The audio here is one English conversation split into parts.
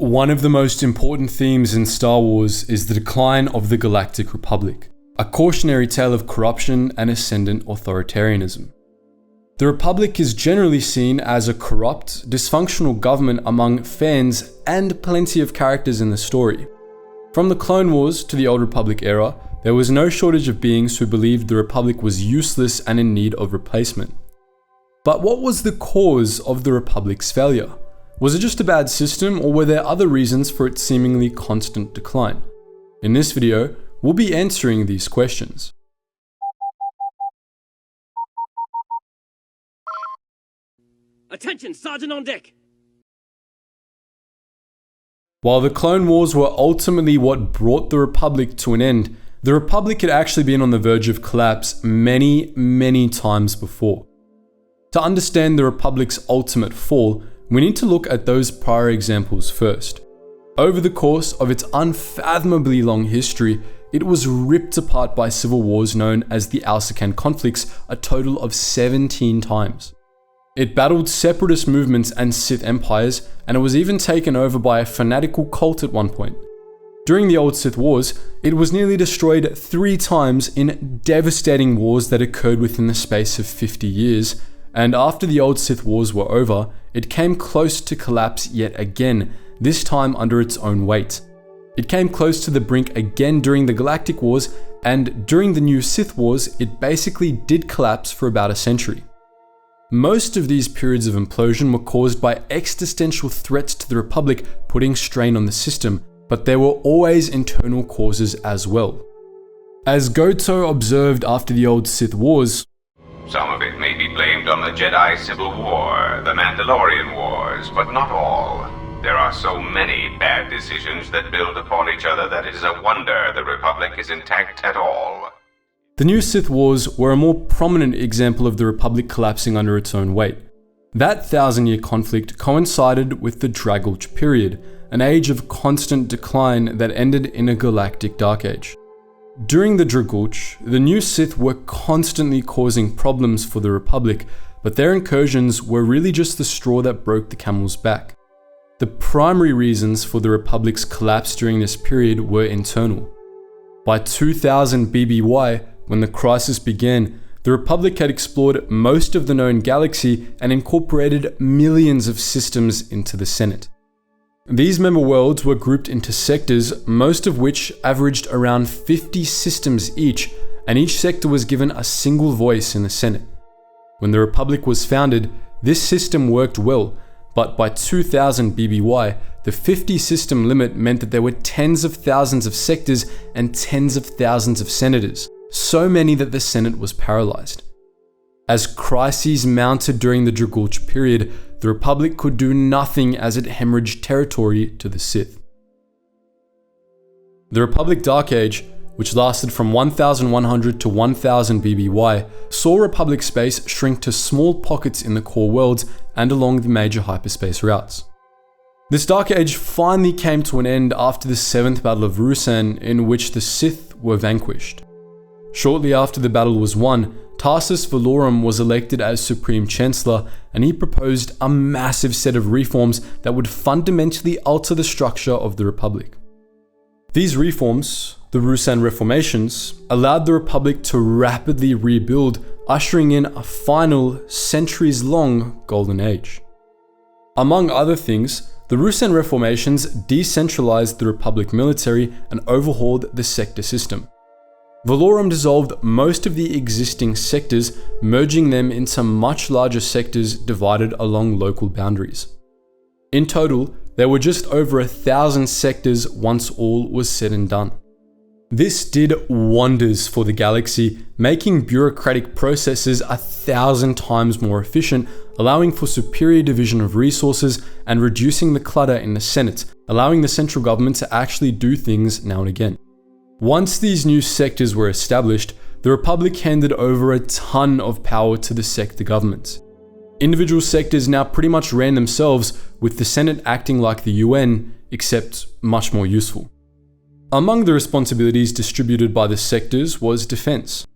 One of the most important themes in Star Wars is the decline of the Galactic Republic, a cautionary tale of corruption and ascendant authoritarianism. The Republic is generally seen as a corrupt, dysfunctional government among fans and plenty of characters in the story. From the Clone Wars to the Old Republic era, there was no shortage of beings who believed the Republic was useless and in need of replacement. But what was the cause of the Republic's failure? Was it just a bad system, or were there other reasons for its seemingly constant decline? In this video, we'll be answering these questions. Attention, Sergeant on deck! While the Clone Wars were ultimately what brought the Republic to an end, the Republic had actually been on the verge of collapse many times before. To understand the Republic's ultimate fall, we need to look at those prior examples first. Over the course of its unfathomably long history, it was ripped apart by civil wars known as the Alsacan conflicts a total of 17 times. It battled separatist movements and Sith empires, and it was even taken over by a fanatical cult at one point. During the Old Sith Wars, it was nearly destroyed 3 times in devastating wars that occurred within the space of 50 years, and after the Old Sith Wars were over, it came close to collapse yet again, this time under its own weight. It came close to the brink again during the Galactic Wars, and during the New Sith Wars, it basically did collapse for about a century. Most of these periods of implosion were caused by existential threats to the Republic putting strain on the system, but there were always internal causes as well. As Goto observed after the Old Sith Wars, "Some of it may be blamed on the Jedi Civil War, the Mandalorian Wars, but not all. There are so many bad decisions that build upon each other that it is a wonder the Republic is intact at all." The New Sith Wars were a more prominent example of the Republic collapsing under its own weight. That 1,000-year conflict coincided with the Draggulch period, an age of constant decline that ended in a galactic dark age. During the Draggulch, the new Sith were constantly causing problems for the Republic, but their incursions were really just the straw that broke the camel's back. The primary reasons for the Republic's collapse during this period were internal. By 2000 BBY, when the crisis began, the Republic had explored most of the known galaxy and incorporated millions of systems into the Senate. These member worlds were grouped into sectors, most of which averaged around 50 systems each, and each sector was given a single voice in the Senate. When the Republic was founded, this system worked well, but by 2000 BBY, the 50 system limit meant that there were tens of thousands of sectors and tens of thousands of senators, so many that the Senate was paralyzed. As crises mounted during the Draggulch period, the Republic could do nothing as it hemorrhaged territory to the Sith. The Republic Dark Age, which lasted from 1100 to 1000 BBY, saw Republic space shrink to small pockets in the core worlds and along the major hyperspace routes. This Dark Age finally came to an end after the 7th Battle of Ruusan, in which the Sith were vanquished. Shortly after the battle was won, Tarsus Valorum was elected as Supreme Chancellor, and he proposed a massive set of reforms that would fundamentally alter the structure of the Republic. These reforms, the Ruusan Reformations, allowed the Republic to rapidly rebuild, ushering in a final, centuries-long Golden Age. Among other things, the Ruusan Reformations decentralized the Republic military and overhauled the sector system. Valorum dissolved most of the existing sectors, merging them into much larger sectors divided along local boundaries. In total, there were just over 1,000 sectors once all was said and done. This did wonders for the galaxy, making bureaucratic processes 1,000 times more efficient, allowing for superior division of resources and reducing the clutter in the Senate, allowing the central government to actually do things now and again. Once these new sectors were established, the Republic handed over a ton of power to the sector governments. Individual sectors now pretty much ran themselves, with the Senate acting like the UN, except much more useful. Among the responsibilities distributed by the sectors was defense.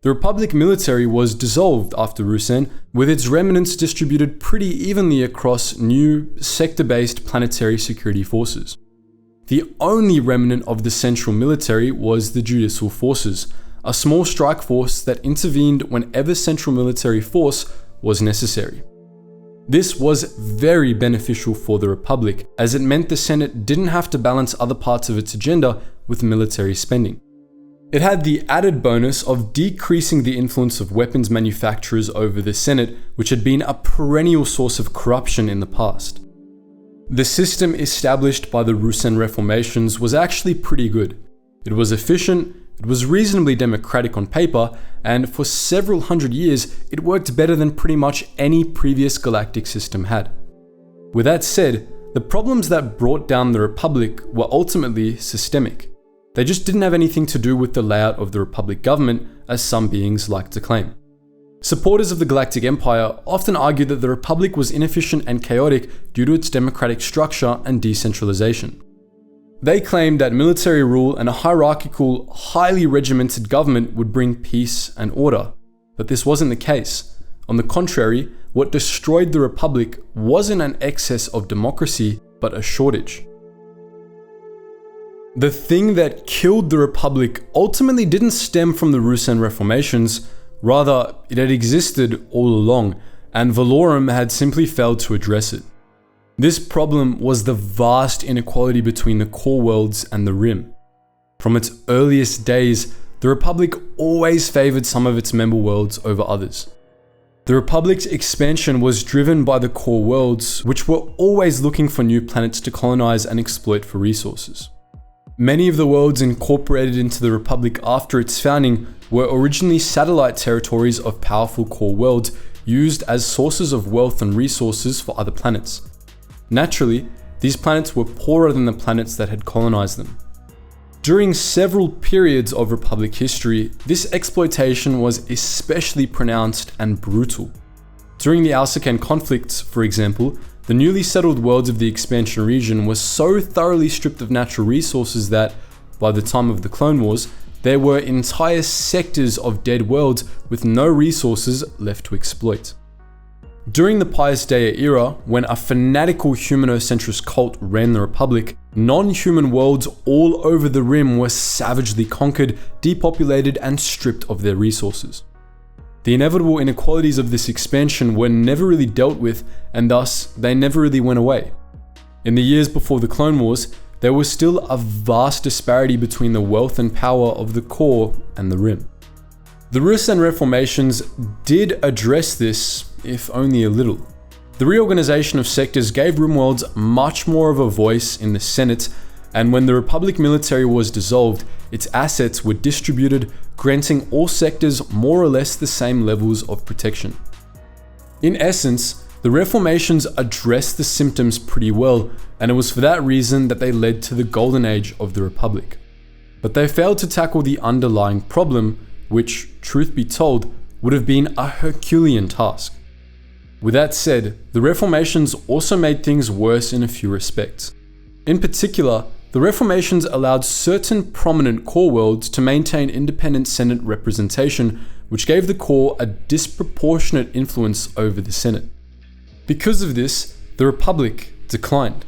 The Republic military was dissolved after Ruusan, with its remnants distributed pretty evenly across new, sector-based planetary security forces. The only remnant of the central military was the Judicial Forces, a small strike force that intervened whenever central military force was necessary. This was very beneficial for the Republic, as it meant the Senate didn't have to balance other parts of its agenda with military spending. It had the added bonus of decreasing the influence of weapons manufacturers over the Senate, which had been a perennial source of corruption in the past. The system established by the Ruusan Reformations was actually pretty good. It was efficient, it was reasonably democratic on paper, and for several hundred years, it worked better than pretty much any previous galactic system had. With that said, the problems that brought down the Republic were ultimately systemic. They just didn't have anything to do with the layout of the Republic government, as some beings like to claim. Supporters of the Galactic Empire often argue that the Republic was inefficient and chaotic due to its democratic structure and decentralization. They claimed that military rule and a hierarchical, highly regimented government would bring peace and order, but this wasn't the case. On the contrary, what destroyed the Republic wasn't an excess of democracy, but a shortage. The thing that killed the Republic ultimately didn't stem from the Ruusan Reformations, rather it had existed all along, and Valorum had simply failed to address it. This problem was the vast inequality between the core worlds and the Rim. From its earliest days, the Republic always favored some of its member worlds over others. The Republic's expansion was driven by the core worlds, which were always looking for new planets to colonize and exploit for resources. Many of the worlds incorporated into the Republic after its founding were originally satellite territories of powerful core worlds used as sources of wealth and resources for other planets. Naturally, these planets were poorer than the planets that had colonized them. During several periods of Republic history, this exploitation was especially pronounced and brutal. During the Alsacan conflicts, for example, the newly settled worlds of the expansion region were so thoroughly stripped of natural resources that, by the time of the Clone Wars, there were entire sectors of dead worlds with no resources left to exploit. During the Pius Dea era, when a fanatical humanocentrist cult ran the Republic, non-human worlds all over the Rim were savagely conquered, depopulated, and stripped of their resources. The inevitable inequalities of this expansion were never really dealt with, and thus, they never really went away. In the years before the Clone Wars, there was still a vast disparity between the wealth and power of the core and the Rim. The Ruusan Reformations did address this, if only a little. The reorganization of sectors gave Rimworlds much more of a voice in the Senate, and when the Republic military was dissolved, its assets were distributed, granting all sectors more or less the same levels of protection. In essence, the Reformations addressed the symptoms pretty well, and it was for that reason that they led to the golden age of the Republic. But they failed to tackle the underlying problem, which, truth be told, would have been a Herculean task. With that said, the Reformations also made things worse in a few respects. In particular, the Reformations allowed certain prominent core worlds to maintain independent Senate representation, which gave the core a disproportionate influence over the Senate. Because of this, the Republic declined.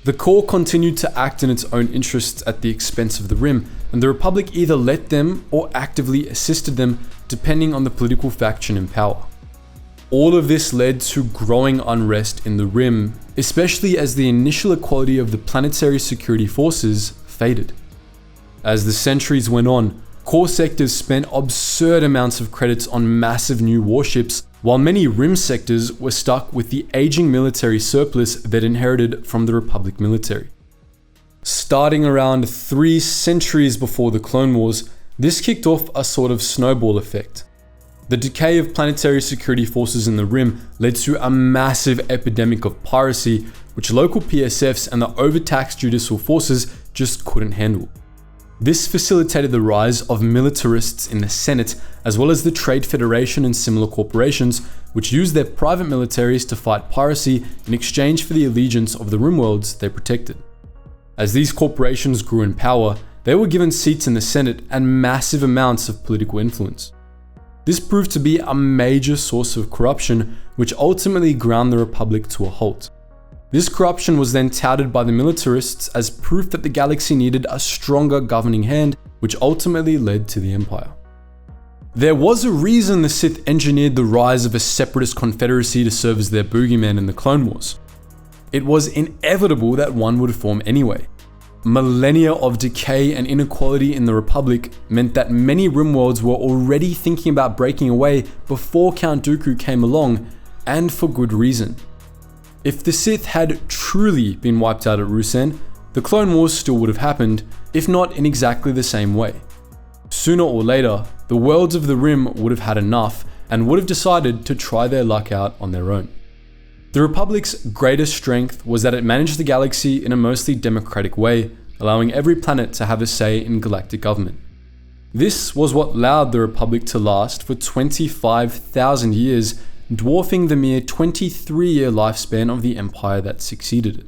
The core continued to act in its own interests at the expense of the Rim, and the Republic either let them or actively assisted them, depending on the political faction in power. All of this led to growing unrest in the Rim, especially as the initial equality of the planetary security forces faded. As the centuries went on, core sectors spent absurd amounts of credits on massive new warships, while many Rim sectors were stuck with the aging military surplus they'd inherited from the Republic military. Starting around 3 centuries before the Clone Wars, this kicked off a sort of snowball effect. The decay of planetary security forces in the Rim led to a massive epidemic of piracy, which local PSFs and the overtaxed judicial forces just couldn't handle. This facilitated the rise of militarists in the Senate, as well as the Trade Federation and similar corporations, which used their private militaries to fight piracy in exchange for the allegiance of the Rimworlds they protected. As these corporations grew in power, they were given seats in the Senate and massive amounts of political influence. This proved to be a major source of corruption, which ultimately ground the Republic to a halt. This corruption was then touted by the militarists as proof that the galaxy needed a stronger governing hand, which ultimately led to the Empire. There was a reason the Sith engineered the rise of a separatist confederacy to serve as their boogeyman in the Clone Wars. It was inevitable that one would form anyway. Millennia of decay and inequality in the Republic meant that many RimWorlds were already thinking about breaking away before Count Dooku came along, and for good reason. If the Sith had truly been wiped out at Ruusan, the Clone Wars still would have happened, if not in exactly the same way. Sooner or later, the worlds of the Rim would have had enough and would have decided to try their luck out on their own. The Republic's greatest strength was that it managed the galaxy in a mostly democratic way, allowing every planet to have a say in galactic government. This was what allowed the Republic to last for 25,000 years, dwarfing the mere 23-year lifespan of the Empire that succeeded it.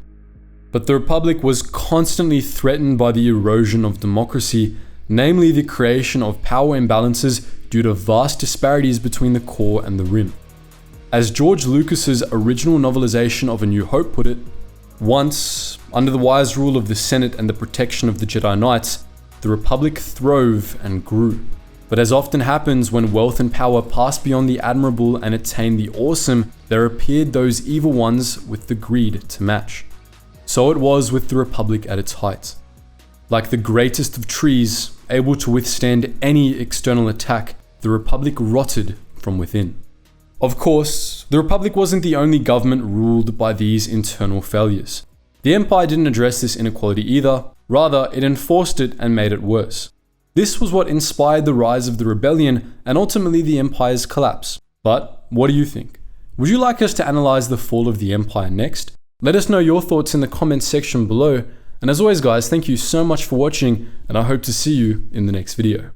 But the Republic was constantly threatened by the erosion of democracy, namely the creation of power imbalances due to vast disparities between the core and the Rim. As George Lucas's original novelization of A New Hope put it, once, under the wise rule of the Senate and the protection of the Jedi Knights, the Republic throve and grew. But as often happens when wealth and power pass beyond the admirable and attain the awesome, there appeared those evil ones with the greed to match. So it was with the Republic at its height. Like the greatest of trees, able to withstand any external attack, the Republic rotted from within. Of course, the Republic wasn't the only government ruled by these internal failures. The Empire didn't address this inequality either, rather it enforced it and made it worse. This was what inspired the rise of the Rebellion and ultimately the Empire's collapse. But what do you think? Would you like us to analyze the fall of the Empire next? Let us know your thoughts in the comments section below. And as always guys, thank you so much for watching and I hope to see you in the next video.